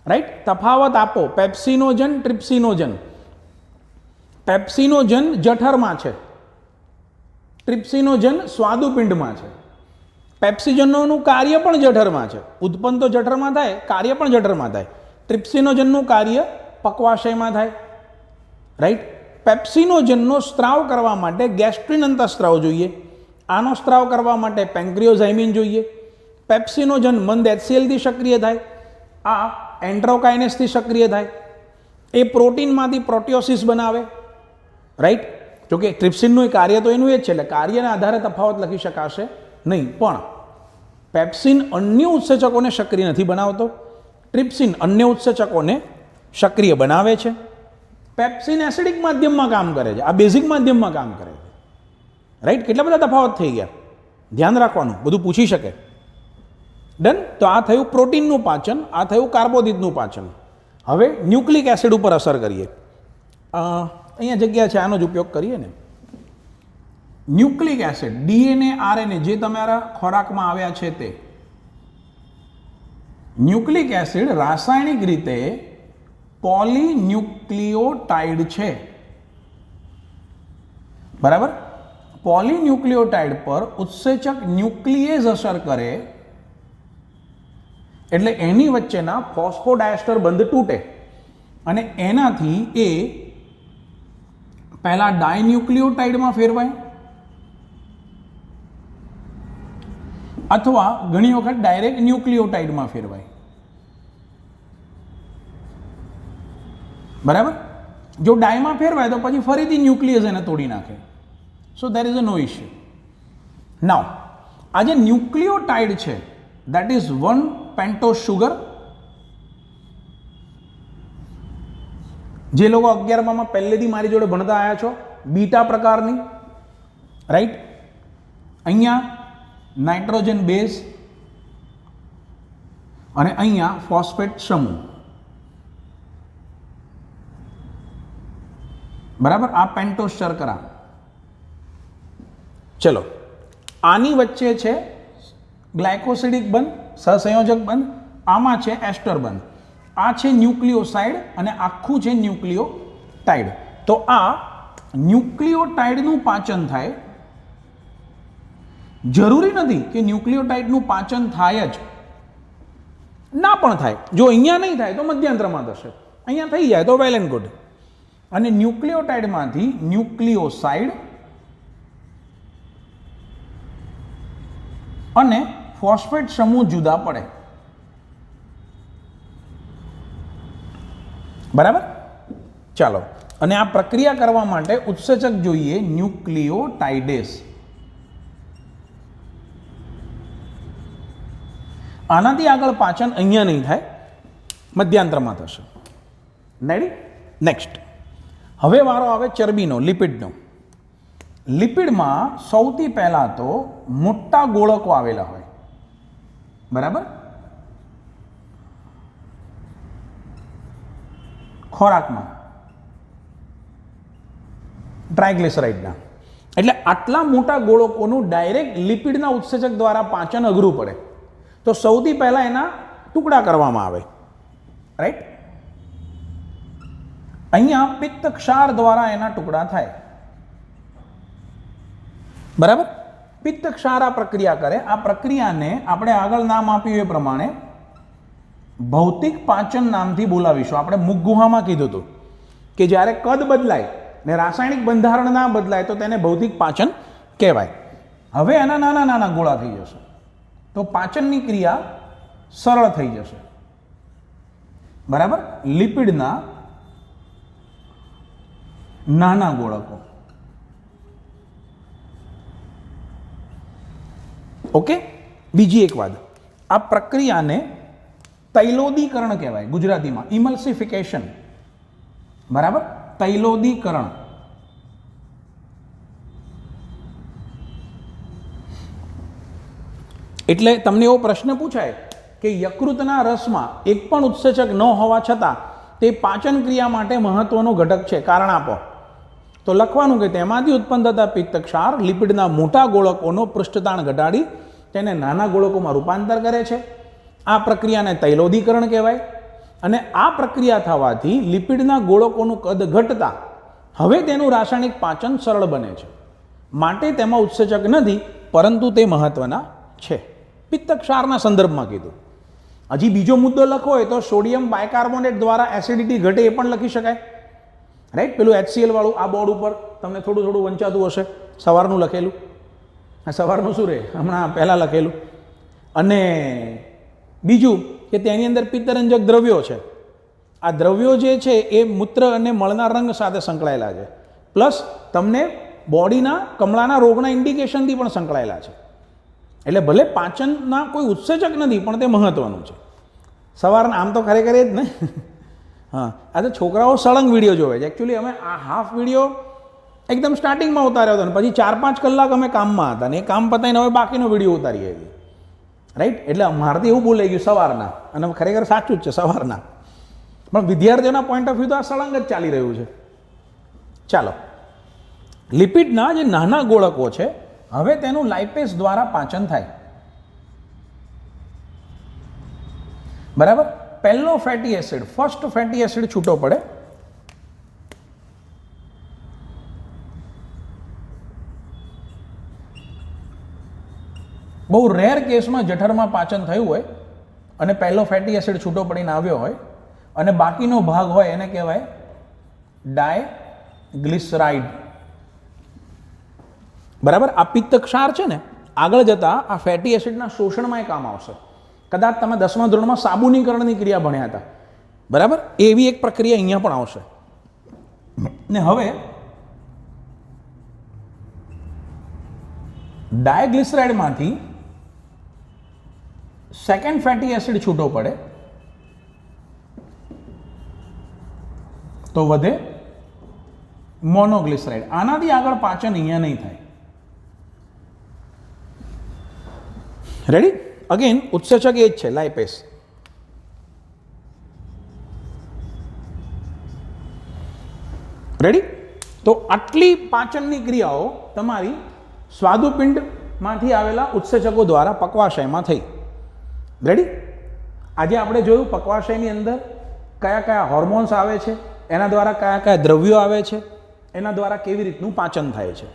રાઈટ? તફાવત આપો. પેપ્સિનોજન, ટ્રિપ્સિનોજન. પેપ્સિનોજન જઠરમાં છે, ટ્રિપ્સિનોજન સ્વાદુપિંડમાં છે. પેપ્સિજનોનું કાર્ય પણ જઠરમાં છે, ઉત્પન્ન તો જઠરમાં થાય, કાર્ય પણ જઠરમાં થાય. ટ્રિપ્સિનોજનનું કાર્ય પક્વાશયમાં થાય, રાઈટ? પેપ્સિનોજનનો સ્ત્રાવ કરવા માટે ગેસ્ટ્રિન અંતઃસ્ત્રાવ જોઈએ, આનો સ્ત્રાવ કરવા માટે પેન્ક્રિયોઝાઇમિન જોઈએ. પેપ્સિનોજન મંદ એચસીએલથી સક્રિય થાય, આ એન્ટરોકાઇનેસથી સક્રિય થાય. એ પ્રોટીનમાંથી પ્રોટિયોસિસ બનાવે, રાઈટ? જોકે ટ્રિપ્સિનનું કાર્ય તો એનું એ જ છે, એટલે કાર્યના આધારે તફાવત લખી શકાશે નહીં. પણ પેપ્સિન અન્ય ઉત્સેચકોને સક્રિય નથી બનાવતો, ટ્રિપ્સિન અન્ય ઉત્સેચકોને સક્રિય બનાવે છે. પેપ્સિન એસિડિક માધ્યમમાં કામ કરે છે, આ બેઝિક માધ્યમમાં કામ કરે છે, રાઈટ? કેટલા બધા તફાવત થઈ ગયા, ધ્યાન રાખવાનું, બધું પૂછી શકે. ડન? તો આ થયું પ્રોટીનનું પાચન, આ થયું કાર્બોદિતનું પાચન. હવે ન્યુક્લિક એસિડ ઉપર અસર કરીએ. અહીંયા જગ્યા છે, આનો જ ઉપયોગ કરીએ ને. ન્યુક્લિક એસિડ, ડીએનએ, આરએનએ જે તમારા ખોરાકમાં આવ્યા છે તે ન્યુક્લિક એસિડ રાસાયણિક રીતે પોલીન્યુક્લિયોટાઇડ છે, બરાબર? પોલીન્યુક્લિયોટાઇડ પર ઉત્સેચક ન્યુક્લિયેઝ અસર કરે એટલે એની વચ્ચેના ફોસ્ફોડાયસ્ટર બંધ તૂટે અને એનાથી એ પહેલા ડાયન્યુક્લિયોટાઇડમાં ફેરવાય અથવા ઘણી વખત ડાયરેક્ટ ન્યુક્લિયોટાઇડમાં ફેરવાય, બરાબર? જો ડાયમાં ફેરવાય તો પછી ફરીથી ન્યુક્લિયસ એને તોડી નાખે. સો there is a no issue. નાઉ આ જે ન્યુક્લિયોટાઇડ છે દેટ ઇઝ 1 પેન્ટોઝ શુગર. જે લોકો 11માં પહેલેથી મારી જોડે ભણતા આવ્યા છો, બીટા પ્રકારની, રાઈટ? અહીંયા નાઇટ્રોજન બેઝ અને અહીંયા ફોસ્ફેટ સમૂહ, બરાબર? આ પેન્ટોઝ શર્કરા. ચલો, આની વચ્ચે છે ગ્લાયકોસિડિક બંધ, સહસંયોજક બંધ, આમાં છે એસ્ટર બંધ. આ છે ન્યુક્લિયોસાઇડ અને આખું છે ન્યુક્લિયોટાઇડ. તો આ ન્યુક્લિયોટાઇડનું પાચન થાય. જરૂરી નથી કે ન્યુક્લિયોટાઇડનું પાચન થાય જ, ના પણ થાય. જો અહીંયા નહીં થાય તો મધ્યાંતરમાં થશે, અહીંયા થઈ જાય તો વેલ એન્ડ ગુડ. અને ન્યુક્લિયોટાઇડમાંથી ન્યુક્લિયોસાઇડ અને ફોસ્ફેટ સમૂહ જુદા પડે, બરાબર? ચાલો, અને આ પ્રક્રિયા કરવા માટે ઉત્સેચક જોઈએ ન્યુક્લિયોટાઇડેસ. આનાથી આગળ પાચન અહીંયા નહીં થાય, મધ્યાંતરમાં થશે. રેડી? નેક્સ્ટ, હવે વારો આવે ચરબીનો, લિપિડનો. લિપિડમાં સૌથી પહેલા તો મોટા ગોળકો આવેલા હોય, બરાબર? ખોરાકમાં ટ્રાયગ્લિસરાઇડના. એટલે આટલા મોટા ગોળકોનું ડાયરેક્ટ લિપિડના ઉત્સેચક દ્વારા પાચન અઘરું પડે, તો સૌથી પહેલા એના ટુકડા કરવામાં આવે, રાઈટ? અહીંયા પિત્ત ક્ષાર દ્વારા એના ટુકડા થાય, બરાબર? પિત્ત ક્ષાર આ પ્રક્રિયા કરે. આ પ્રક્રિયાને આપણે આગળ નામ આપ્યું એ પ્રમાણે ભૌતિક પાચન નામથી બોલાવીશું. આપણે મુખગુહામાં કીધું હતું કે જ્યારે કદ બદલાય ને રાસાયણિક બંધારણ ના બદલાય તો તેને ભૌતિક પાચન કહેવાય. હવે એના નાના નાના ગોળા થઈ જશે તો પાચનની ક્રિયા સરળ થઈ જશે, બરાબર? લિપિડના નાના ગોળકો. ઓકે, બીજી એક વાત, આ પ્રક્રિયાને તૈલોદીકરણ કહેવાય ગુજરાતીમાં, ઇમલ્સિફિકેશન. બરાબર, તૈલોદીકરણ. એટલે તમને એવો પ્રશ્ન પૂછાય કે યકૃતના રસમાં એક પણ ઉત્સેચક ન હોવા છતાં તે પાચન ક્રિયા માટે મહત્વનો ઘટક છે, કારણ આપો. તો લખવાનું કે તેમાંથી ઉત્પન્ન થતા પિત્ત ક્ષાર લિપિડના મોટા ગોળકોનો પૃષ્ઠતાણ ઘટાડી તેને નાના ગોળકોમાં રૂપાંતર કરે છે. આ પ્રક્રિયાને તૈલોદીકરણ કહેવાય. અને આ પ્રક્રિયા થવાથી લિપિડના ગોળકોનું કદ ઘટતા હવે તેનું રાસાયણિક પાચન સરળ બને છે. માટે તેમાં ઉત્સેચક નથી, પરંતુ તે મહત્વના છે. પિત્ત ક્ષારના સંદર્ભમાં કીધું. હજી બીજો મુદ્દો લખવો હોય તો સોડિયમ બાયકાર્બોનેટ દ્વારા એસિડિટી ઘટે એ પણ લખી શકાય. રાઈટ, પેલું HCl વાળું આ બોર્ડ ઉપર તમને થોડું થોડું વંચાતું હશે, સવારનું લખેલું. આ સવારનું શું રહે, હમણાં પહેલાં લખેલું. અને બીજું કે તેની અંદર પિત્તરંજક દ્રવ્યો છે. આ દ્રવ્યો જે છે એ મૂત્ર અને મળના રંગ સાથે સંકળાયેલા છે, પ્લસ તમને બોડીના કમળાના રોગના ઇન્ડિકેશનથી પણ સંકળાયેલા છે. એટલે ભલે પાચનના કોઈ ઉત્સેચક નથી, પણ તે મહત્વનું છે. સવારના આમ તો ખરેખર જ ને. હા, આ તો છોકરાઓ સળંગ વિડીયો જોવે છે. એકચ્યુઅલી અમે આ હાફ વિડીયો એકદમ સ્ટાર્ટિંગમાં ઉતાર્યો હતો, ને પછી 4-5 કલાક અમે કામમાં હતા, ને એ કામ પતાવીને હવે બાકીનો વિડીયો ઉતારીએ છીએ. રાઈટ, એટલે મારાથી એવું બોલાઈ ગયું સવારના, અને ખરેખર સાચું જ છે સવારના, પણ વિદ્યાર્થીઓના પોઈન્ટ ઓફ વ્યૂ તો આ સળંગ જ ચાલી રહ્યું છે. ચાલો, લિપિડના જે નાના ગોળકો છે હવે તેનું લાઇપેસ દ્વારા પાચન થાય. બરાબર, પહેલો fatty acid, first fatty acid છૂટો પડે. બહુ રેર કેસમાં જઠરમાં પાચન થયું હોય અને પહેલો ફેટી એસિડ છૂટો પડીને આવ્યો હોય અને બાકીનો ભાગ હોય એને કહેવાય ડાયગ્લિસરાઇડ. બરાબર, આ પિત્ત ક્ષાર છે ને આગળ જતા આ ફેટી એસિડના શોષણમાં કામ આવશે. કદાચ તમે 10મા ધોરણમાં સાબુનીકરણની ક્રિયા ભણ્યા હતા. બરાબર, એવી એક પ્રક્રિયા અહીંયા પણ આવશે. ને હવે ડાયગ્લિસરાઇડમાંથી સેકન્ડ ફેટી એસિડ છૂટો પડે તો વધે મોનોગ્લિસરાઇડ. આનાથી આગળ પાચન અહીંયા નહીં થાય. રેડી, અગેન ઉત્સેચક એ જ છે, લાઇપેસ. રેડી, તો આટલી પાચનની ક્રિયાઓ તમારી સ્વાદુપિંડમાંથી આવેલા ઉત્સેચકો દ્વારા પક્વાશયમાં થઈ. રેડી, આજે આપણે જોયું પક્વાશયની અંદર કયા કયા હોર્મોન્સ આવે છે, એના દ્વારા કયા કયા દ્રવ્યો આવે છે, એના દ્વારા કેવી રીતનું પાચન થાય છે.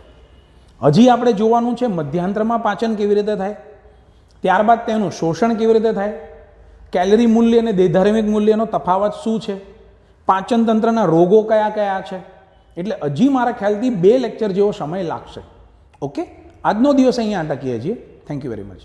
હજી આપણે જોવાનું છે મધ્યાંતરમાં પાચન કેવી રીતે થાય, ત્યારબાદ તેનું શોષણ કેવી રીતે થાય, કેલરી મૂલ્ય અને દેહધાર્મિક મૂલ્યનો તફાવત શું છે, પાચન તંત્રના રોગો કયા કયા છે. એટલે હજી મારા ખ્યાલથી 2 લેક્ચર જેવો સમય લાગશે. ઓકે, આજનો દિવસ અહીંયા અટકીએ છીએ. Thank you very much.